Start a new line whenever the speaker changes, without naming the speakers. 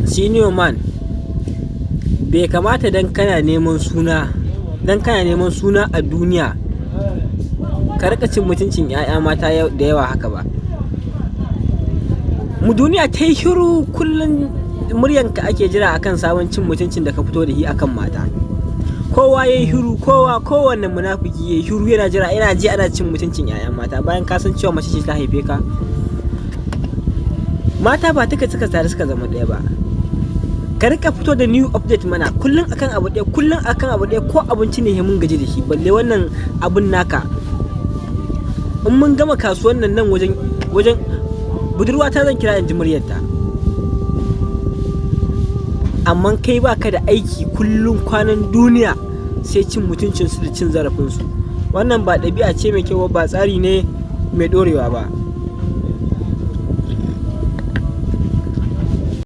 senior man, bai kamata dan kana neman suna a duniya ka rika cin mutuncin 'ya'ya mata da yawa haka ba. Mu duniya ta yi shiru, kullum muryanka ake jira akan sabon cin mutuncin da ka fito da shi akan mata. Kowa ya yi shiru, kowanne munafiki ya yi shiru, yana jira, yana ji ana cin mutuncin 'ya'ya mata bayan ka san cewa mace ce ta haife ka. Mata ba duka suka tare suka zama ɗaya ba. Ka rika fito da new update mana, kullum akan abu ɗaya, ko abinci ne mun gaji da shi, balle wannan abun naka. In mun gama kasuwan nan wajen budurwa ta zan kira in ji muryarta, amma kai baka da aiki, kullum kwanan duniya sai cin mutuncinsu da cin zarafinsu. Wannan ba ɗabi'a ce mai kyau ba, tsari ne mai ɗorewa ba.